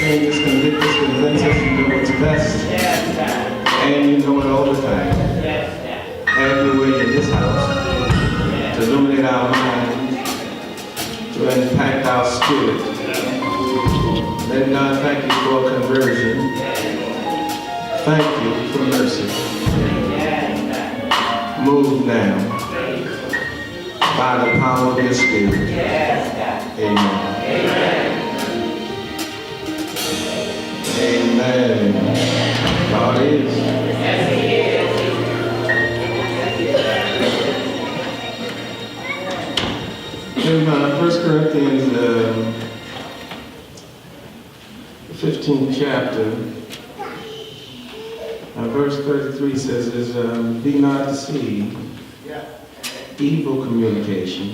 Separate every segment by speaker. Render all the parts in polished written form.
Speaker 1: can't disconvince us, you know what's best. And you know it all the time. Have your way in this house to illuminate our minds, to impact our spirit. Let God thank you for conversion. Thank you for mercy. Move now by the power of your spirit. Amen. Amen. God is.
Speaker 2: Yes, He is.
Speaker 1: In 1 Corinthians, the 15th chapter, verse 33 says, be not deceived. Evil communication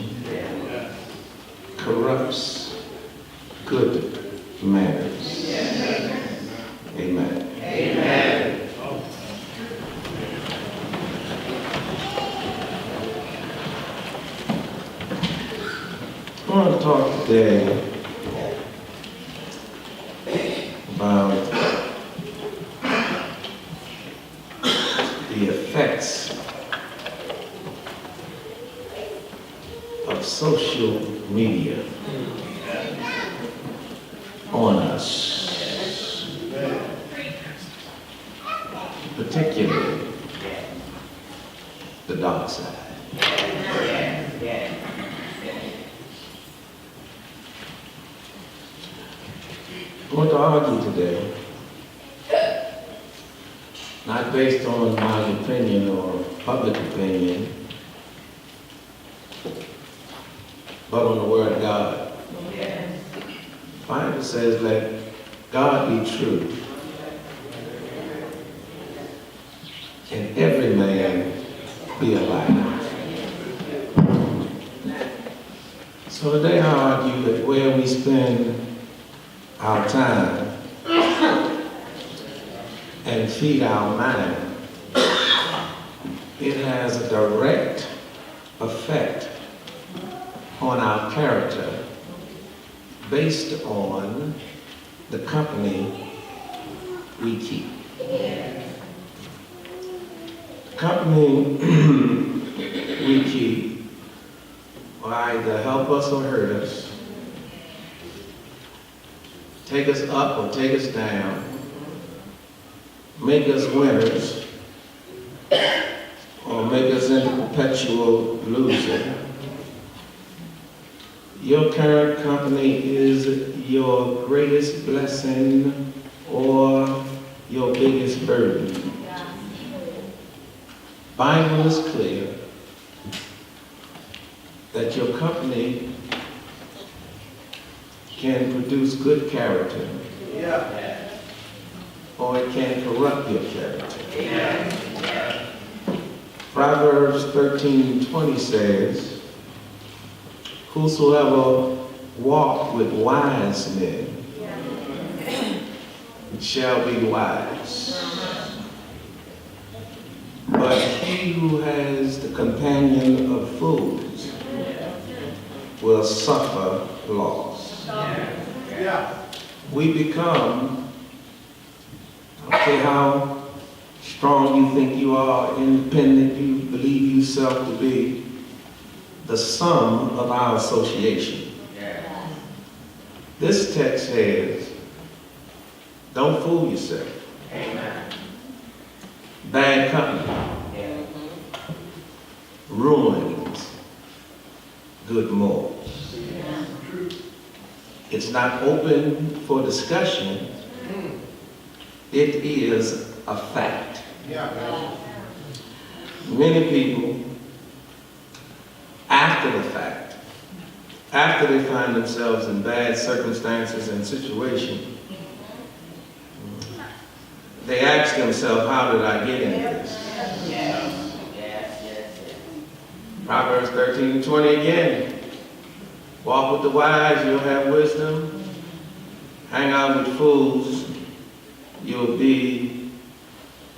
Speaker 1: corrupts good manners. Amen.
Speaker 2: Amen.
Speaker 1: I want to talk today about the effects of social media on us, particularly the dark side. I want to argue today, not based on my opinion or public opinion, but on the Word of God. The Bible says, let God be true, and every man be a liar. So today I argue that where we spend our time and feed our mind, it has a direct effect on our character based on the company we keep. The company we keep will either help us or hurt us, take us up or take us down, make us winners, or make us into perpetual loser. Your current company is your greatest blessing or your biggest burden. Bible is clear that your company can produce good character, or it can corrupt your character. Proverbs 13:20 says, whosoever walk with wise men shall be wise, but he who has the companion of fools will suffer loss. We become, I don't care how strong you think you are, independent you believe yourself to be, the sum of our association. This text says, don't fool yourself. Bad company ruins good morals. It's not open for discussion. It is a fact. Many people, after the fact, after they find themselves in bad circumstances and situations, they ask themselves, how did I get into this? Proverbs 13:20 again. Walk with the wise, you'll have wisdom. Hang out with fools, you'll be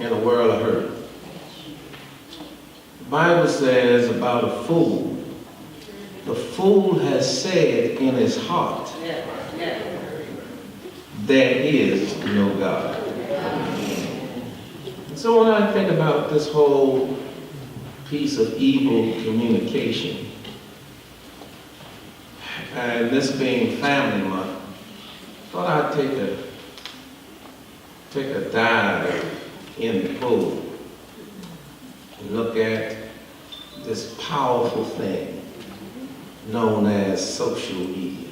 Speaker 1: in a world of hurt. The Bible says about a fool, the fool has said in his heart, there is no God. And so when I think about this whole piece of evil communication, and this being Family Month, I thought I'd take a dive in the pool and look at this powerful thing known as social media.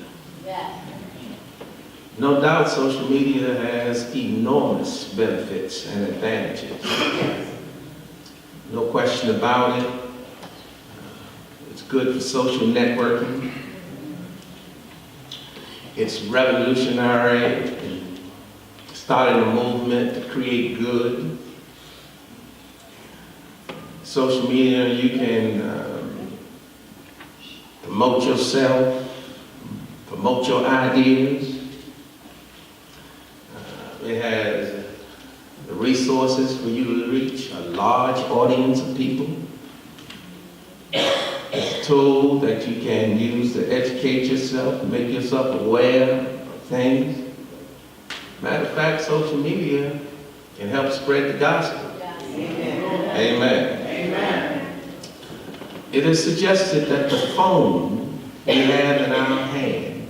Speaker 1: No doubt social media has enormous benefits and advantages. No question about it. It's good for social networking. It's revolutionary in starting a movement to create good. Social media, you can promote yourself, promote your ideas. It has the resources for you to reach a large audience of people. It's a tool that you can use to educate yourself, make yourself aware of things. Matter of fact, social media can help spread the gospel. Amen. Amen. It is suggested that the phone we have in our hand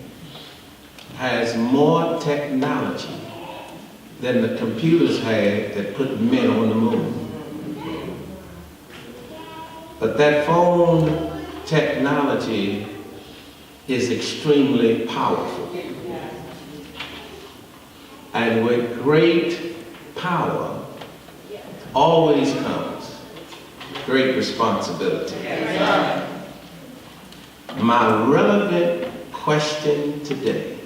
Speaker 1: has more technology than the computers had that put men on the moon. But that phone technology is extremely powerful. And with great power always comes great responsibility. My relevant question today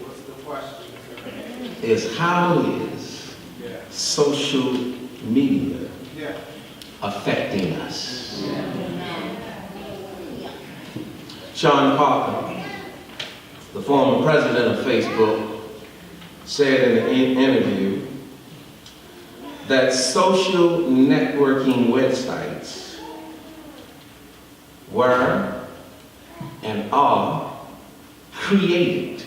Speaker 1: is, how is social media affecting us? Sean Parker, the former president of Facebook, said in an interview that social networking websites were and are created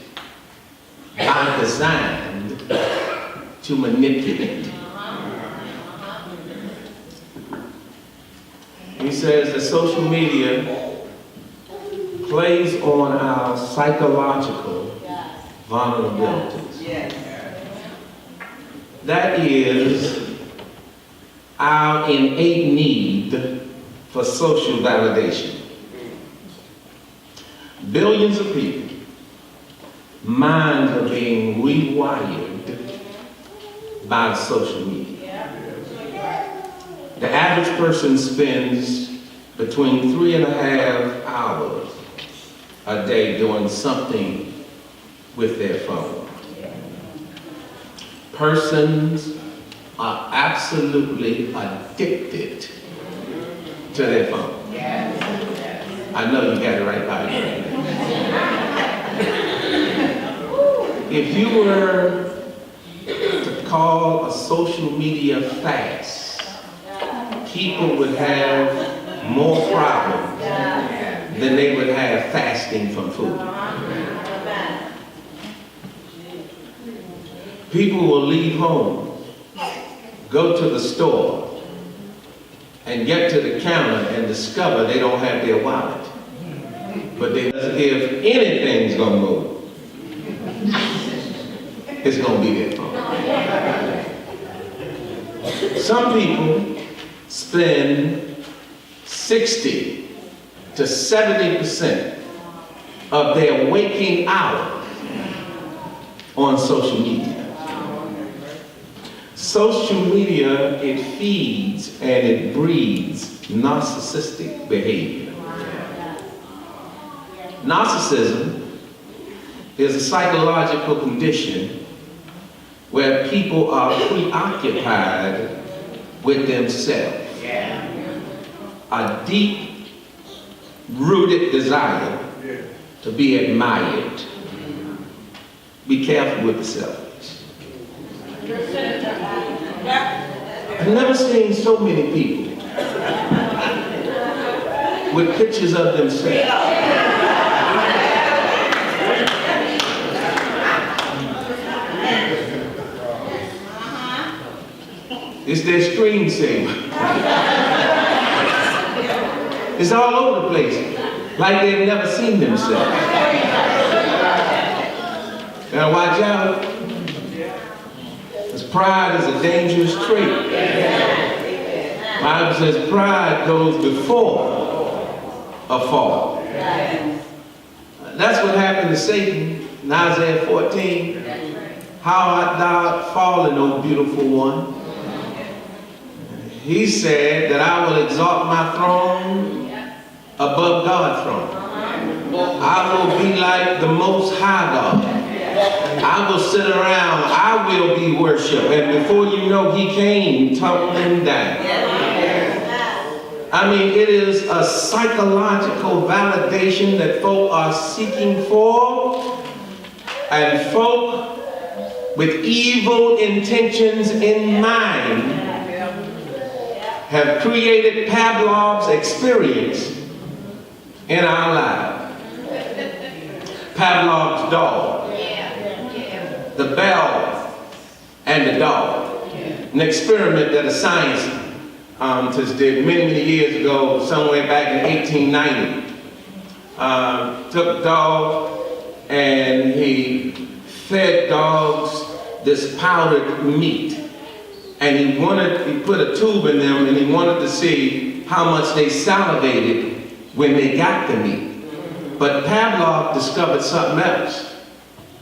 Speaker 1: by design to manipulate. He says that social media plays on our psychological vulnerabilities. That is our innate need for social validation. Billions of people, minds are being rewired by social media. The average person spends between 3.5 hours a day doing something with their phone. Persons are absolutely addicted to their phone. I know you got it right by you. If you were to call a social media fast, people would have more problems than they would have fasting from food. People will leave home, go to the store, and get to the counter and discover they don't have their wallet. But if anything's gonna move, it's gonna be their phone. Some people spend 60 to 70% of their waking hour on social media. Social media, it feeds and it breeds narcissistic behavior. Narcissism is a psychological condition where people are preoccupied with themselves. A deep-rooted desire to be admired. Be careful with the selfish. I've never seen so many people with pictures of themselves. It's their screensaver. It's all over the place, like they've never seen themselves. Now watch out, because pride is a dangerous trait. The Bible says pride goes before a fall. That's what happened to Satan in Isaiah 14. How art thou fallen, O beautiful one? He said that I will exalt my throne above God's throne. I will be like the Most High God. I will sit around, I will be worshipped. And before you know, he came tumbling down. I mean, it is a psychological validation that folk are seeking for, and folk with evil intentions in mind have created Pavlov's experience in our lives. Pavlov's dog. The bell and the dog. An experiment that a scientist did many years ago, somewhere back in 1890. Took a dog and he fed dogs this powdered meat. And he put a tube in them and he wanted to see how much they salivated when they got the meat. But Pavlov discovered something else.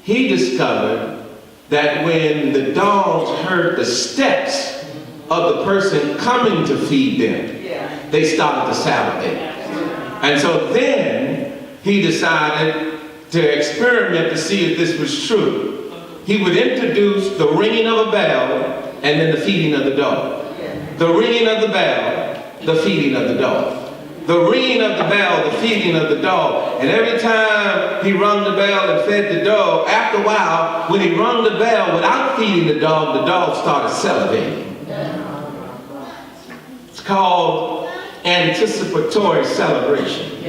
Speaker 1: He discovered that when the dogs heard the steps of the person coming to feed them, they started to salivate. And so then he decided to experiment to see if this was true. He would introduce the ringing of a bell and then the feeding of the dog. The ringing of the bell, the feeding of the dog. The ringing of the bell, the feeding of the dog. And every time he rung the bell and fed the dog, after a while, when he rung the bell without feeding the dog started salivating. It's called anticipatory celebration.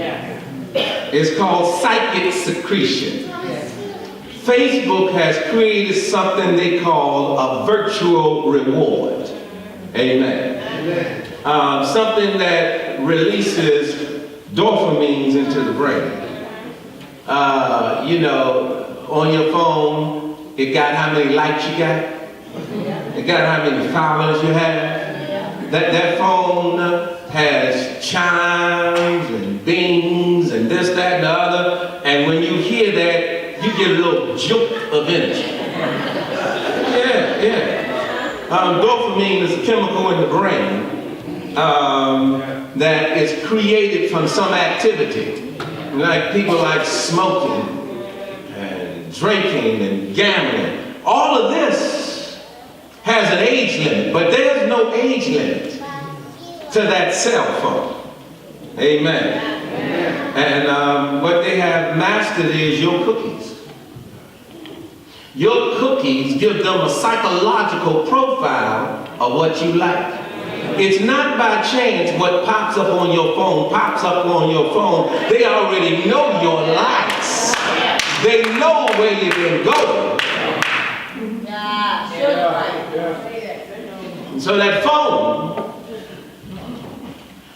Speaker 1: It's called psychic secretion. Facebook has created something they call a virtual reward. Amen. Something that releases dopamines into the brain. You know, on your phone, it got how many likes you got. It got how many followers you have. That phone has chimes and bings and this, that, and the other. And when you hear that, you get a little jolt of energy. Dopamine is a chemical in the brain that is created from some activity. Like people like smoking and drinking and gambling. All of this has an age limit, but there's no age limit to that cell phone. Amen. And what they have mastered is your cookies. Your cookies give them a psychological profile of what you like. It's not by chance what pops up on your phone pops up on your phone. They already know your likes. They know where you've been going. And so that phone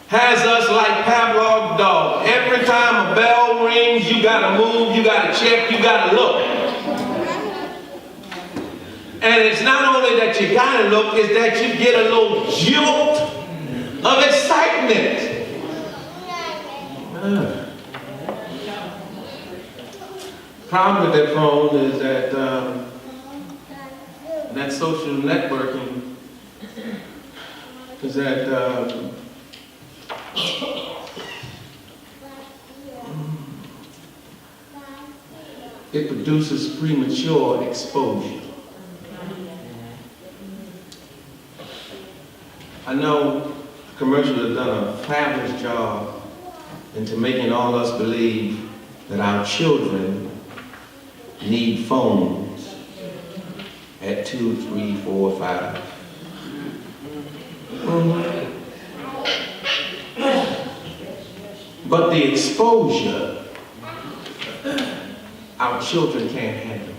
Speaker 1: has us like Pavlov's dog. Every time a bell rings, you gotta move, you gotta check, you gotta look. And it's not only that you gotta look, it's that you get a little jolt of excitement. Problem with that phone is that that social networking is that it produces premature exposure. I know commercials have done a fabulous job into making all us believe that our children need phones at 2, 3, 4, 5. But the exposure our children can't handle.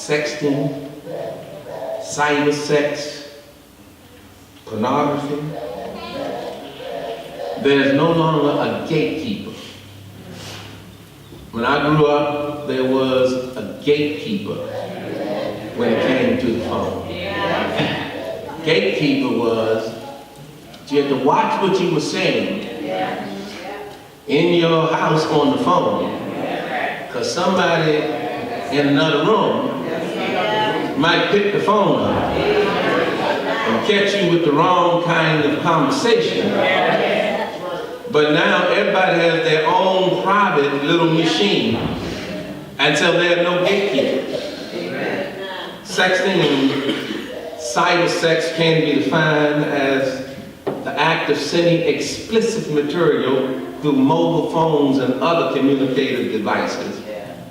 Speaker 1: sexting, cyber sex, pornography. There's no longer a gatekeeper. When I grew up, there was a gatekeeper when it came to the phone. Gatekeeper was you had to watch what you were saying in your house on the phone, because somebody in another room might pick the phone up and catch you with the wrong kind of conversation. But now everybody has their own private little machine, and so there are no gatekeepers. Sexting and cyber sex can be defined as the act of sending explicit material through mobile phones and other communicative devices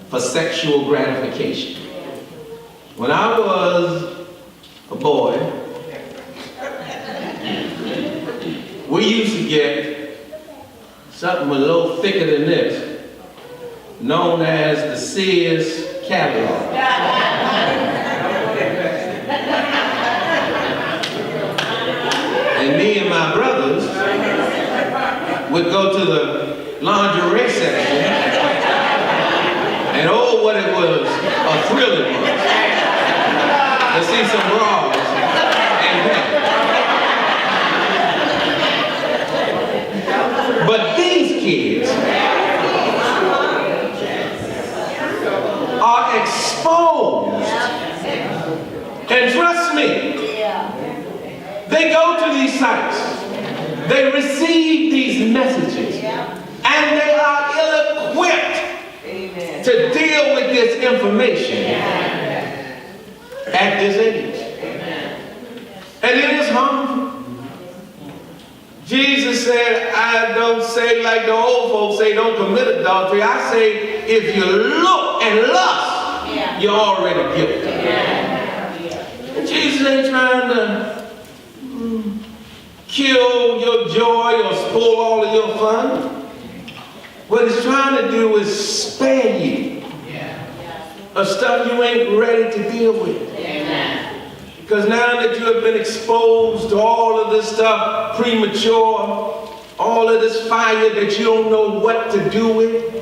Speaker 1: for sexual gratification. When I was a boy, we used to get something a little thicker than this, known as the Sears catalog. And me and my brothers would go to the lingerie section, and oh, what it was, a thrill it was, to see some bras and that. But these kids are exposed, and trust me, they go to these sites, they receive these messages, and they are ill-equipped to deal with this information at this age. And it is harmful. Jesus said, I don't say like the old folks say, don't commit adultery. I say, if you look and lust, you're already guilty. And Jesus ain't trying to kill your joy or spoil all of your fun. What he's trying to do is spare you of stuff you ain't ready to deal with. Because now that you have been exposed to all of this stuff premature, all of this fire that you don't know what to do with.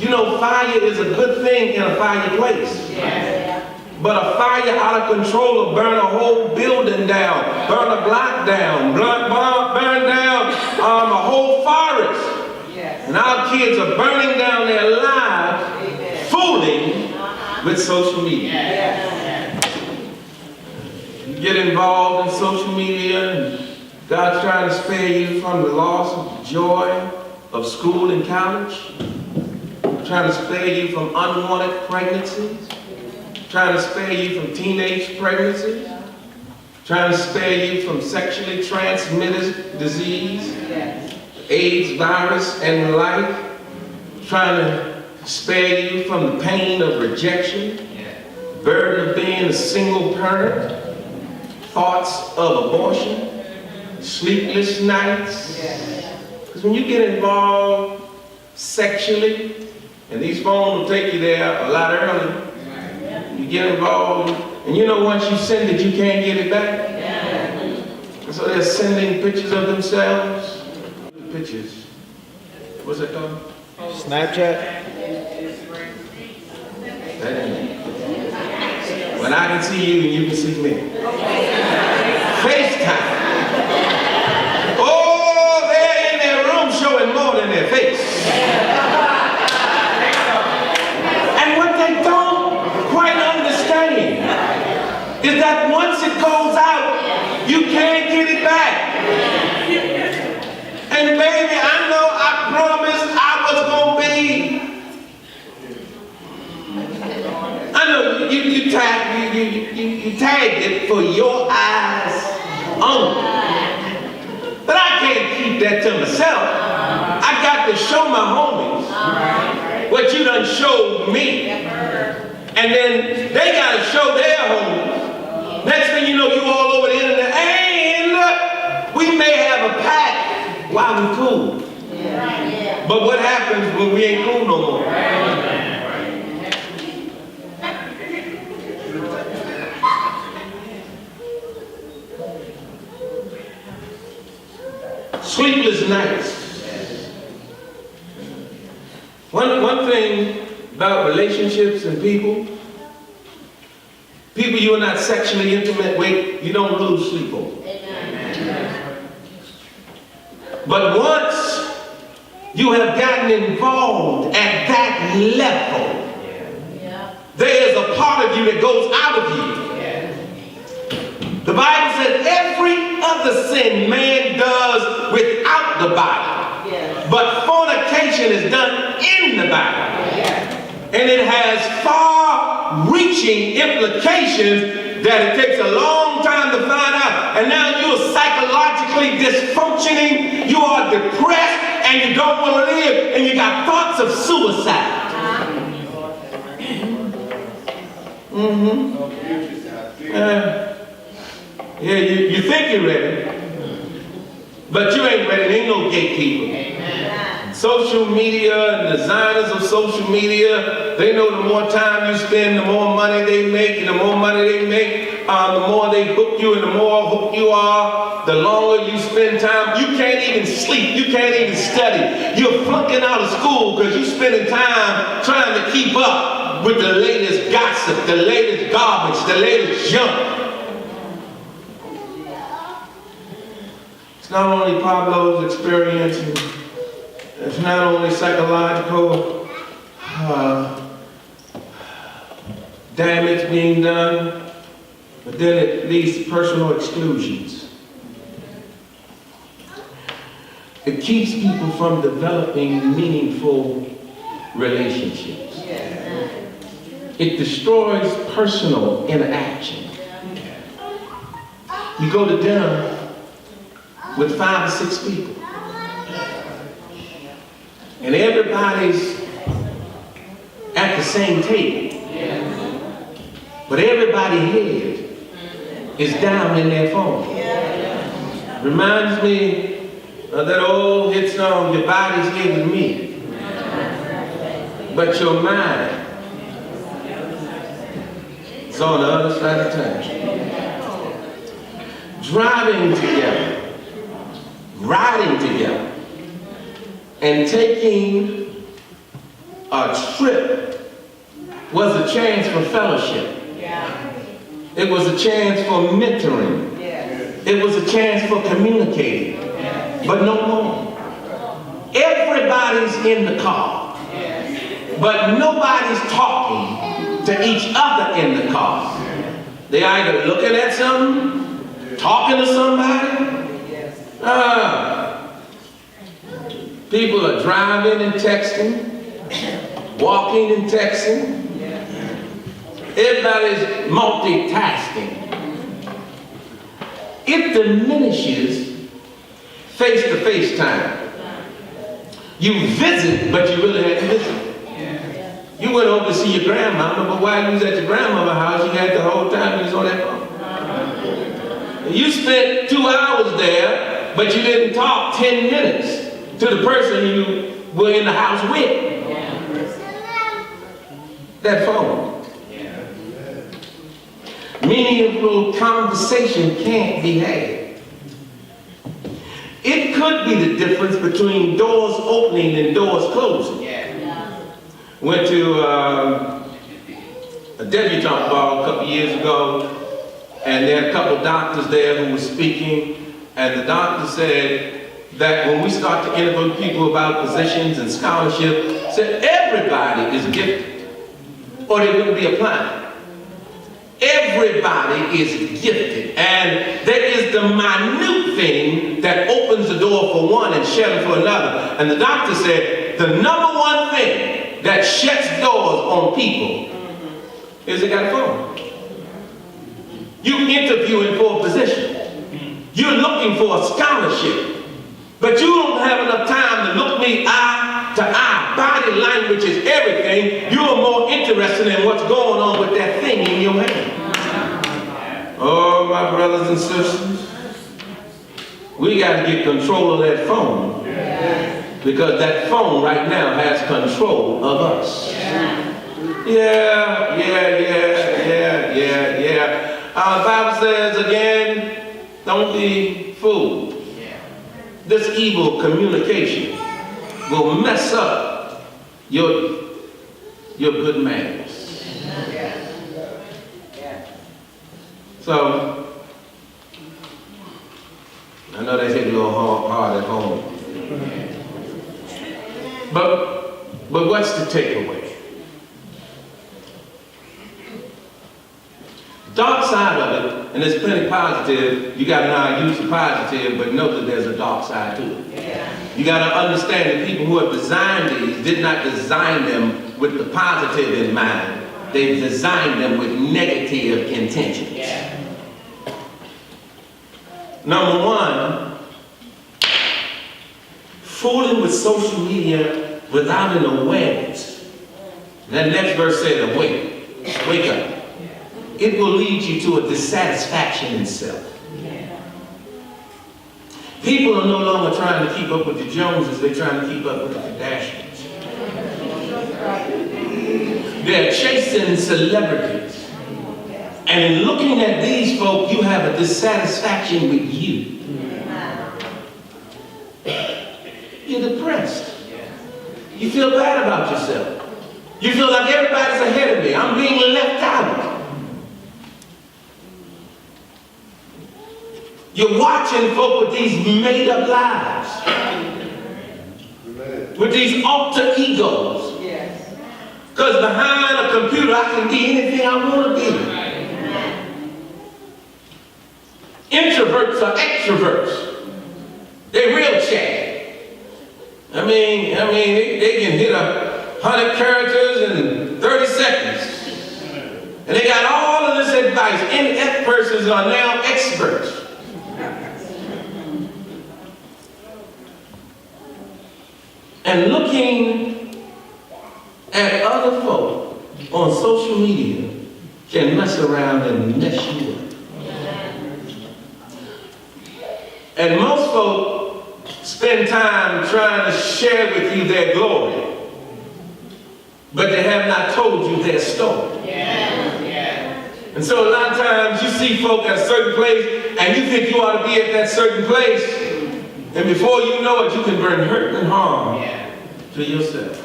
Speaker 1: You know, fire is a good thing in a fireplace. But a fire out of control will burn a whole building down, burn a block down, burn down a whole forest. And our kids are burning down their lives, fooling with social media. You get involved in social media, and God's trying to spare you from the loss of joy of school and college, trying to spare you from unwanted pregnancies, trying to spare you from teenage pregnancies, trying to spare you from sexually transmitted disease, AIDS virus and the like, trying to spare you from the pain of rejection, burden of being a single parent, thoughts of abortion, sleepless nights. Because when you get involved sexually, and these phones will take you there a lot earlier, you get involved, and you know once you send it, you can't get it back. And so they're sending pictures of themselves. Pictures. What's that called?
Speaker 3: Snapchat?
Speaker 1: That ain't it. When I can see you and you can see me. FaceTime. Oh, they're in their room showing more than their face. And what they don't quite understand is that once it goes out, you can't get it back. And baby, I know I promised I was going to be. I know you tagged it for your eyes only. But I can't keep that to myself. I got to show my homies what you done showed me. And then they got to show their homies. Next thing you know, you all over the internet. And we may have a pact while we cool. But what happens when we ain't cool no more? One thing about relationships and people you are not sexually intimate with, you don't lose sleep over. Amen. But once you have gotten involved at that level, there is a part of you that goes out of you. The Bible says every other sin man does without the body. But fornication is done in the body. And it has far-reaching implications that it takes a long time to find out. And now you are psychologically dysfunctioning, you are depressed, and you don't want to live, and you got thoughts of suicide. Yeah, you think you're ready, but you ain't ready. There ain't no gatekeeper. Amen. Social media and designers of social media, they know the more time you spend, the more money they make, and the more money they make, the more they hook you, and the more hooked you are, the longer you spend time. You can't even sleep. You can't even study. You're flunking out of school because you're spending time trying to keep up with the latest gossip, the latest garbage, the latest junk. It's not only Pablo's experience, it's not only psychological damage being done, but then it leads to personal exclusions. It keeps people from developing meaningful relationships. It destroys personal interaction. You go to dinner with 5 or 6 people, and everybody's at the same table, but everybody's head is down in their phone. Reminds me of that old hit song, "Your body's here with me, but your mind is on the other side of town." Driving together, riding together, and taking a trip was a chance for fellowship. It was a chance for mentoring. It was a chance for communicating. But no more. Everybody's in the car, but nobody's talking to each other in the car. They're either looking at something, talking to somebody. People are driving and texting, walking and texting. Everybody's multitasking. It diminishes face-to-face time. You visit, but you really had to visit. You went over to see your grandmama, but while you was at your grandmama's house, you had the whole time you was on that phone. You spent 2 hours there, but you didn't talk 10 minutes to the person you were in the house with. That phone. Meaningful conversation can't be had. It could be the difference between doors opening and doors closing. Went to a debutante ball a couple years ago, and there were a couple of doctors there who were speaking, and the doctor said that when we start to interview people about positions and scholarship, said everybody is gifted, or they wouldn't be applying. Everybody is gifted, and there is the minute thing that opens the door for one and shuts it for another. And the doctor said the number one thing that shuts doors on people is they got a phone. You interviewing for a position. You're looking for a scholarship, but you don't have enough time to look me eye to eye. Body language is everything. You are more interested in what's going on with that thing in your hand. Oh, my brothers and sisters, we got to get control of that phone, because that phone right now has control of us. Yeah. The Bible says again, don't be fooled. This evil communication will mess up your good manners. So, I know they hit a little hard at home. But what's the takeaway? Dark side of it, and there's plenty positive, you gotta know how to use the positive, but know that there's a dark side to it. You gotta understand that people who have designed these did not design them with the positive in mind. They designed them with negative intentions. Number one, fooling with social media without an awareness. That next verse said, wake up. It will lead you to a dissatisfaction in self. People are no longer trying to keep up with the Joneses, they're trying to keep up with the Kardashians. They're chasing celebrities. And in looking at these folk, you have a dissatisfaction with you. You're depressed. You feel bad about yourself. You feel like everybody's ahead of me. I'm being left out. You're watching folk with these made-up lives. With these alter egos. Because behind a computer, I can be anything I want to be. Introverts are extroverts. They're real chat. I mean, they can hit 100 characters in 30 seconds. And they got all of this advice. NF persons are now experts. And looking at other folk on social media can mess around and mess you up. And most folk spend time trying to share with you their glory, but they have not told you their story. And so a lot of times you see folk at a certain place and you think you ought to be at that certain place, and before you know it, you can bring hurt and harm to yourself.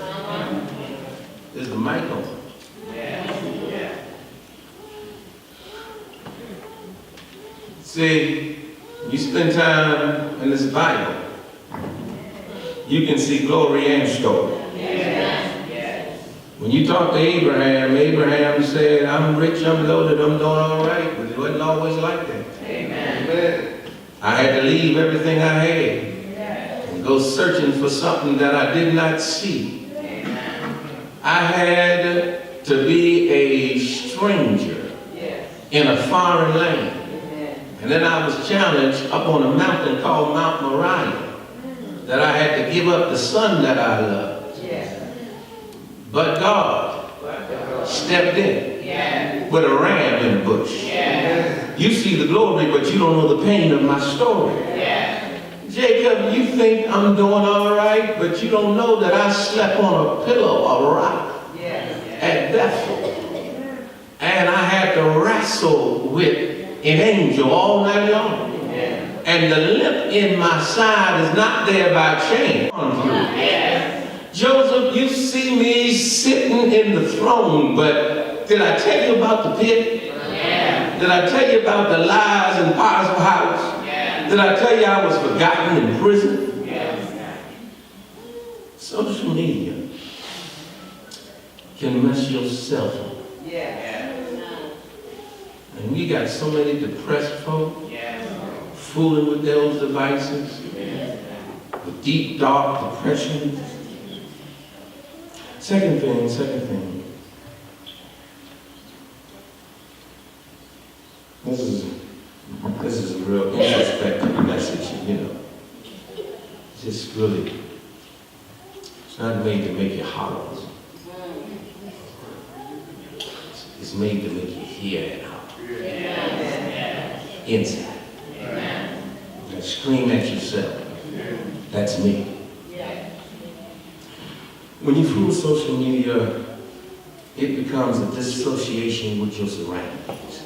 Speaker 1: Is the mic on? See, you spend time in this Bible, you can see glory and story. When you talk to Abraham, Abraham said, I'm rich, I'm loaded, I'm doing all right, but it wasn't always like that. I had to leave everything I had and go searching for something that I did not see. I had to be a stranger in a foreign land. And then I was challenged up on a mountain called Mount Moriah that I had to give up the son that I loved. But God stepped in with a ram in the bush. You see the glory, but you don't know the pain of my story. Jacob, you think I'm doing all right, but you don't know that I slept on a pillow, a rock at Bethel. And I had to wrestle with an angel all night long. And the limp in my side is not there by chance. Joseph, you see me sitting in the throne, but did I tell you about the pit? Did I tell you about the lies in Potiphar's house? Did I tell you I was forgotten in prison? Social media can mess yourself up. And we got so many depressed folk fooling with those devices, with deep, dark depression. Second thing. This is a real introspective message, you know. Just really, it's not made to make you hollow. It's made to make you hear and holler. Inside. And scream at yourself. That's me. When you fool social media, it becomes a dissociation with your surroundings.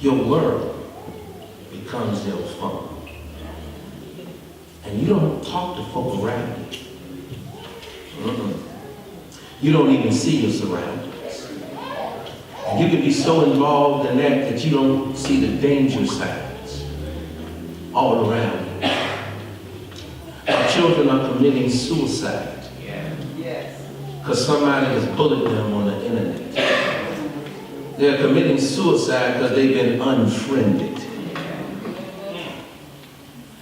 Speaker 1: Your world becomes your phone. And you don't talk to folk around you. You don't even see your surroundings. And you can be so involved in that you don't see the danger signs all around you. Our children are committing suicide because somebody has bullied them on the internet. They're committing suicide because they've been unfriended.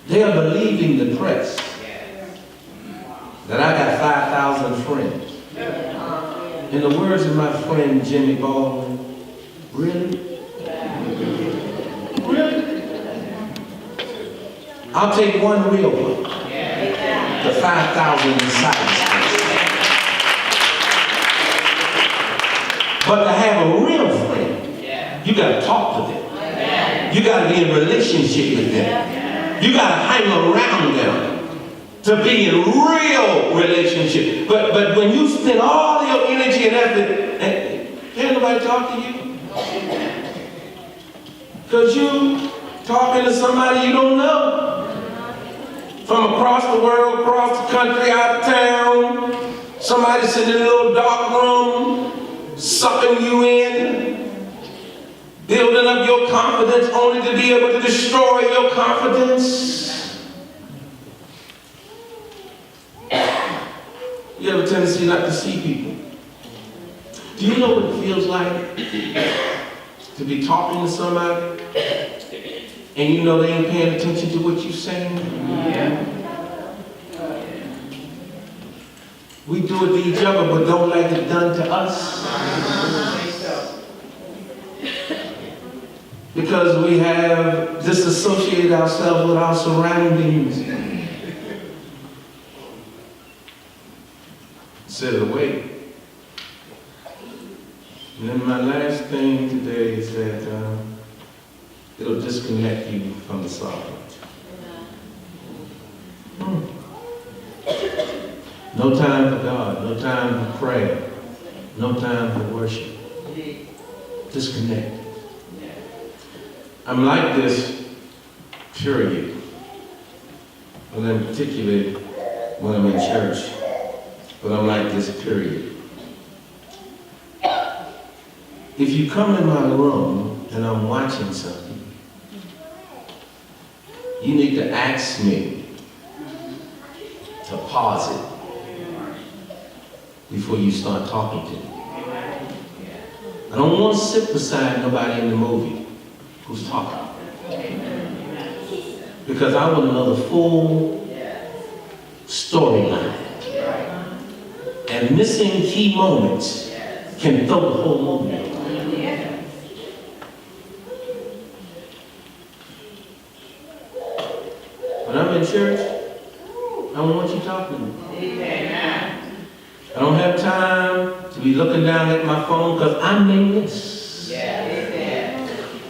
Speaker 1: They are believing the press that I got 5,000 friends. In the words of my friend Jimmy Baldwin, really? Really? I'll take one real one. The 5,000 inside. But to have a real friend, you got to talk to them. You got to be in relationship with them. You got to hang around them to be in real relationship. But when you spend all your energy and effort, can't nobody talk to you? Because you talking to somebody you don't know. From across the world, across the country, out of town. Somebody sitting in a little dark room, sucking you in, building up your confidence only to be able to destroy your confidence. You have a tendency not to see people. Do you know what it feels like to be talking to somebody and you know they ain't paying attention to what you're saying? We do it to each other but don't like it done to us. Because we have disassociated ourselves with our surroundings. Instead of wait. And then my last thing today is that it'll disconnect you from the sovereign. No time for God, no time for prayer, no time for worship. Disconnect. I'm like this, period. And in particular, when I'm in church. But I'm like this, period. If you come in my room and I'm watching something, you need to ask me to pause it before you start talking to me. I don't want to sit beside nobody in the movie who's talking. Because I want to know the full storyline. And missing key moments can throw the whole movie. When I'm in church, I don't want you talking to me. I don't have time to be looking down at my phone because I may miss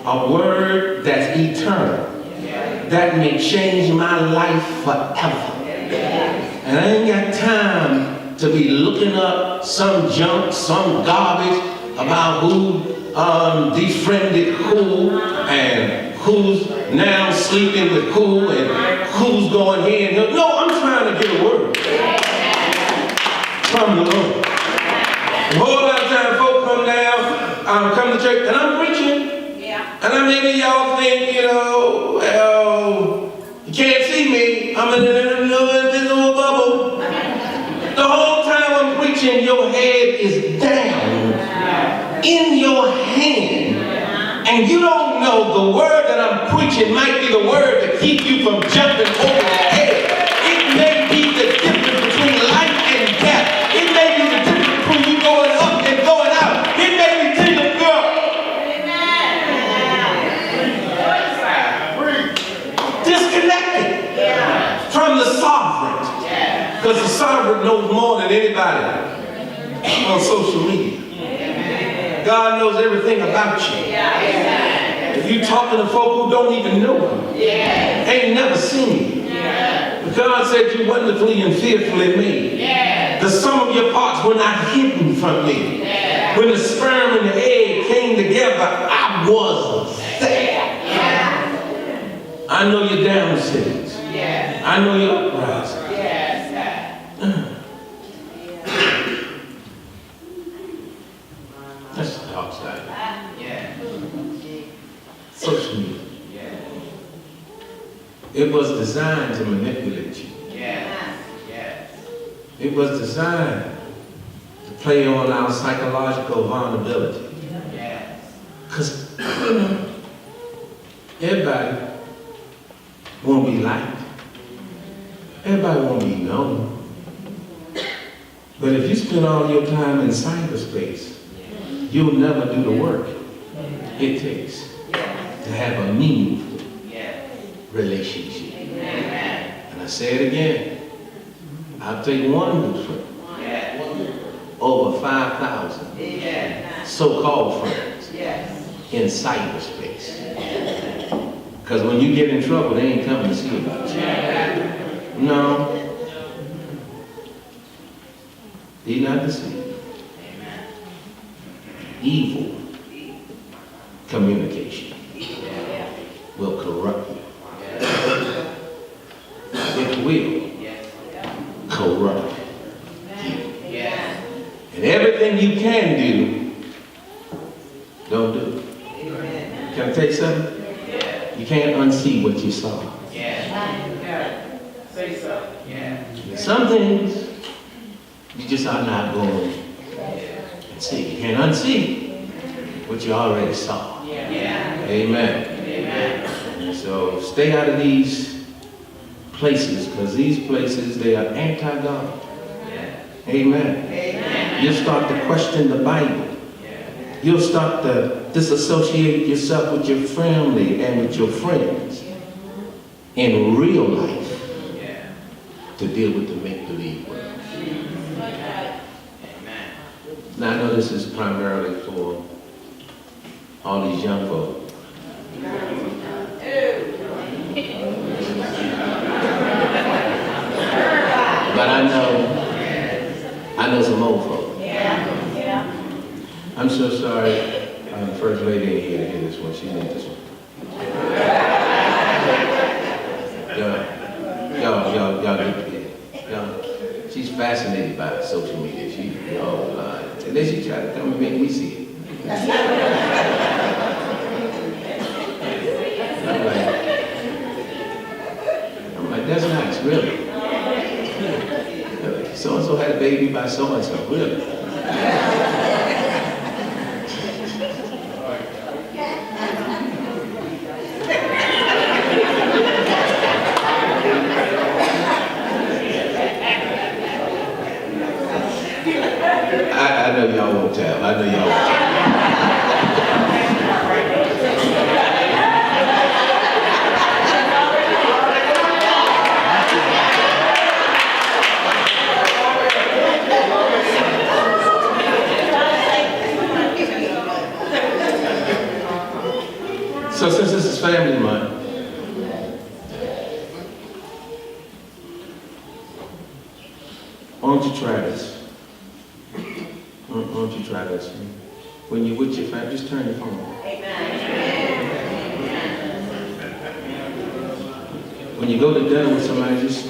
Speaker 1: a word that's eternal, that may change my life forever. And I ain't got time to be looking up some junk, some garbage about who defriended who and who's now sleeping with who and who's going here and there. No, I'm trying to get a word from the Lord. A whole lot of times folk come down, come to church, and I'm preaching. And then maybe y'all think, well, you can't see me. I'm in a little invisible bubble. The whole time I'm preaching, your head is down in your hand. And you don't know the word that I'm preaching might be the word to keep you from jumping over the head. It may be the difference between life and death. It may be the difference between you going up and going out. It may be the disconnected from the sovereign. Because the sovereign knows more than anybody on social media. God knows everything about you. If you talking to folk who don't even know him, ain't never seen you. But God said you wonderfully and fearfully made. The sum of your parts were not hidden from me. When the sperm and the egg came together, I was there. I know your downsittings. I know your uprisings. outside. Social media. It was designed to manipulate you. It was designed to play on our psychological vulnerability. Because everybody won't be liked. Everybody won't be known. But if you spend all your time in cyberspace, you'll never do the work it takes to have a meaningful relationship. And I say it again. I'll take one good friend over 5,000 so-called friends in cyberspace. Because when you get in trouble, they ain't coming to see about you. No. Be not deceived. Evil communication will corrupt you. It will corrupt you. And everything you can do, don't do it. Can I tell you something? You can't unsee what you saw. Some things you just are not going to see. You can't unsee what you already saw. Amen. And so stay out of these places, because these places, they are anti-God. Amen. You'll start to question the Bible. You'll start to disassociate yourself with your family and with your friends in real life to deal with the make-believe world. Now I know this is primarily for all these young folk. But I know some old folk. I'm so sorry, the First Lady ain't here to hear this one. She needs this one. Y'all get it. She's fascinated by social media. And then she tried to come and make me see it. I'm like, that's nice, really. So-and-so had a baby by so-and-so, really. I know y'all won't tell. I know y'all won't tell. So since this is family month, why don't you try this? Why don't you try this? When you're with your family, just turn your phone on. When you go to dinner with somebody, just